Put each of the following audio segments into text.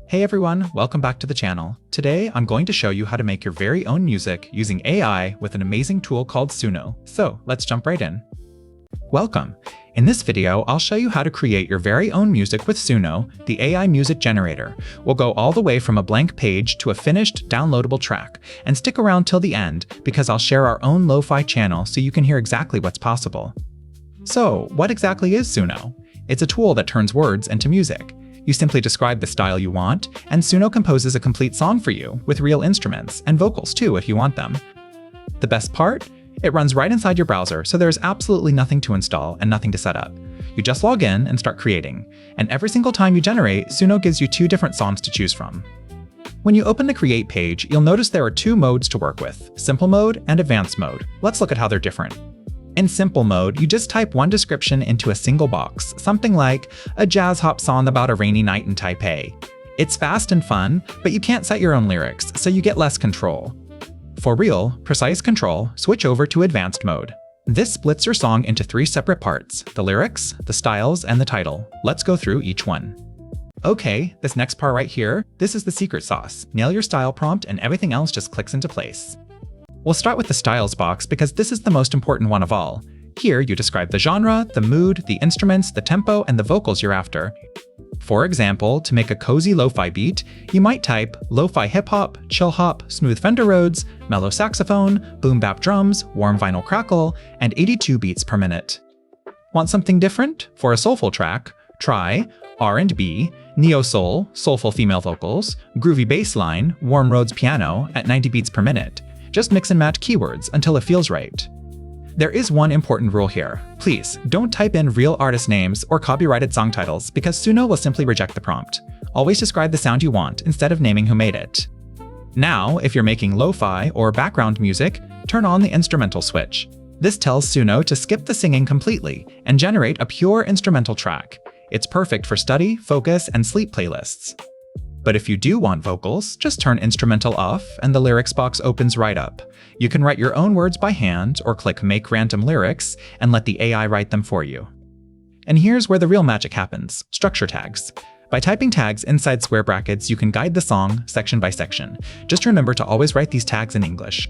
Hey everyone, welcome back to the channel. Today, I'm going to show you how to make your very own music using AI with an amazing tool called Suno. So let's jump right in. Welcome. In this video, I'll show you how to create your very own music with Suno, the AI music generator. We'll go all the way from a blank page to a finished, downloadable track. And stick around till the end, because I'll share our own lo-fi channel so you can hear exactly what's possible. So, what exactly is Suno? It's a tool that turns words into music. You simply describe the style you want, and Suno composes a complete song for you, with real instruments, and vocals too if you want them. The best part? It runs right inside your browser, so there's absolutely nothing to install and nothing to set up. You just log in and start creating. And every single time you generate, Suno gives you two different songs to choose from. When you open the Create page, you'll notice there are two modes to work with, Simple Mode and Advanced Mode. Let's look at how they're different. In Simple Mode, you just type one description into a single box, something like a jazz hop song about a rainy night in Taipei. It's fast and fun, but you can't set your own lyrics, so you get less control. For real, precise control, switch over to Advanced Mode. This splits your song into three separate parts: the lyrics, the styles, and the title. Let's go through each one. Okay, this next part right here, this is the secret sauce. Nail your style prompt and everything else just clicks into place. We'll start with the styles box because this is the most important one of all. Here you describe the genre, the mood, the instruments, the tempo, and the vocals you're after. For example, to make a cozy lo-fi beat, you might type lo-fi hip-hop, chill-hop, smooth Fender Rhodes, mellow saxophone, boom-bap drums, warm vinyl crackle, and 82 beats per minute. Want something different? For a soulful track, try R&B, neo-soul, soulful female vocals, groovy bass line, warm Rhodes piano at 90 beats per minute. Just mix and match keywords until it feels right. There is one important rule here. Please, don't type in real artist names or copyrighted song titles because Suno will simply reject the prompt. Always describe the sound you want instead of naming who made it. Now, if you're making lo-fi or background music, turn on the instrumental switch. This tells Suno to skip the singing completely and generate a pure instrumental track. It's perfect for study, focus, and sleep playlists. But if you do want vocals, just turn instrumental off and the lyrics box opens right up. You can write your own words by hand or click Make Random Lyrics and let the AI write them for you. And here's where the real magic happens: structure tags. By typing tags inside square brackets, you can guide the song section by section. Just remember to always write these tags in English.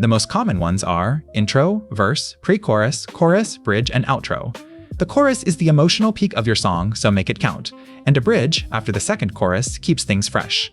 The most common ones are intro, verse, pre-chorus, chorus, bridge, and outro. The chorus is the emotional peak of your song, so make it count, and a bridge, after the second chorus, keeps things fresh.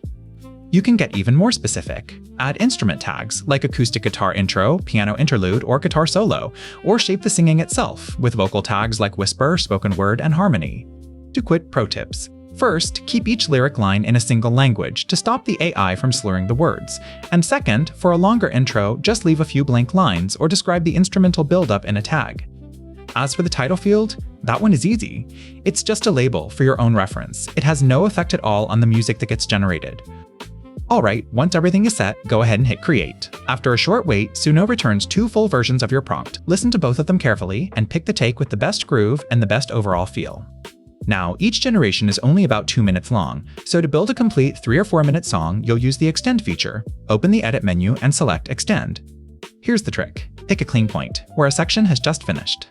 You can get even more specific. Add instrument tags, like acoustic guitar intro, piano interlude, or guitar solo, or shape the singing itself, with vocal tags like whisper, spoken word, and harmony. 2 quick pro tips. First, keep each lyric line in a single language to stop the AI from slurring the words. And second, for a longer intro, just leave a few blank lines or describe the instrumental buildup in a tag. As for the title field, that one is easy. It's just a label for your own reference. It has no effect at all on the music that gets generated. Alright, once everything is set, go ahead and hit Create. After a short wait, Suno returns 2 full versions of your prompt. Listen to both of them carefully and pick the take with the best groove and the best overall feel. Now, each generation is only about 2 minutes long, so to build a complete 3 or 4 minute song, you'll use the Extend feature. Open the Edit menu and select Extend. Here's the trick. Pick a clean point, where a section has just finished.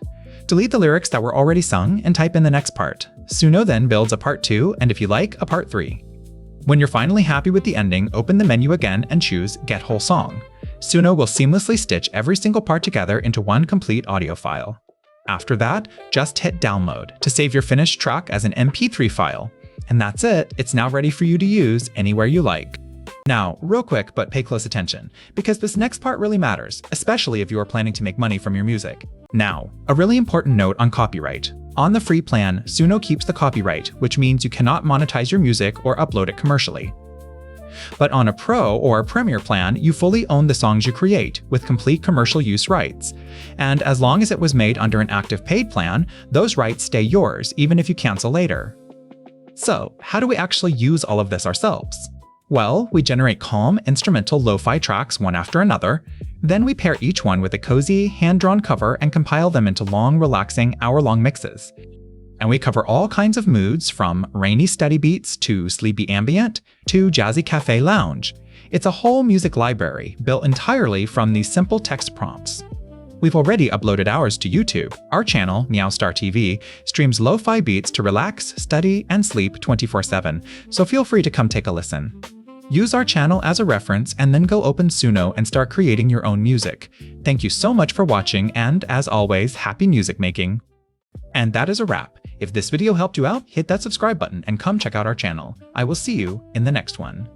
Delete the lyrics that were already sung and type in the next part. Suno then builds a part 2 and, if you like, a part 3. When you're finally happy with the ending, open the menu again and choose Get Whole Song. Suno will seamlessly stitch every single part together into one complete audio file. After that, just hit Download to save your finished track as an MP3 file. And that's it, it's now ready for you to use anywhere you like. Now, real quick, but pay close attention, because this next part really matters, especially if you are planning to make money from your music. Now, a really important note on copyright. On the free plan, Suno keeps the copyright, which means you cannot monetize your music or upload it commercially. But on a Pro or a Premier plan, you fully own the songs you create, with complete commercial use rights. And as long as it was made under an active paid plan, those rights stay yours, even if you cancel later. So, how do we actually use all of this ourselves? Well, we generate calm, instrumental lo-fi tracks one after another. Then we pair each one with a cozy, hand-drawn cover and compile them into long, relaxing, hour-long mixes. And we cover all kinds of moods, from rainy steady beats to sleepy ambient to jazzy cafe lounge. It's a whole music library built entirely from these simple text prompts. We've already uploaded ours to YouTube. Our channel, Meow Star TV, streams lo-fi beats to relax, study, and sleep 24/7, so feel free to come take a listen. Use our channel as a reference and then go open Suno and start creating your own music. Thank you so much for watching, and as always, happy music making! And that is a wrap. If this video helped you out, hit that subscribe button and come check out our channel. I will see you in the next one.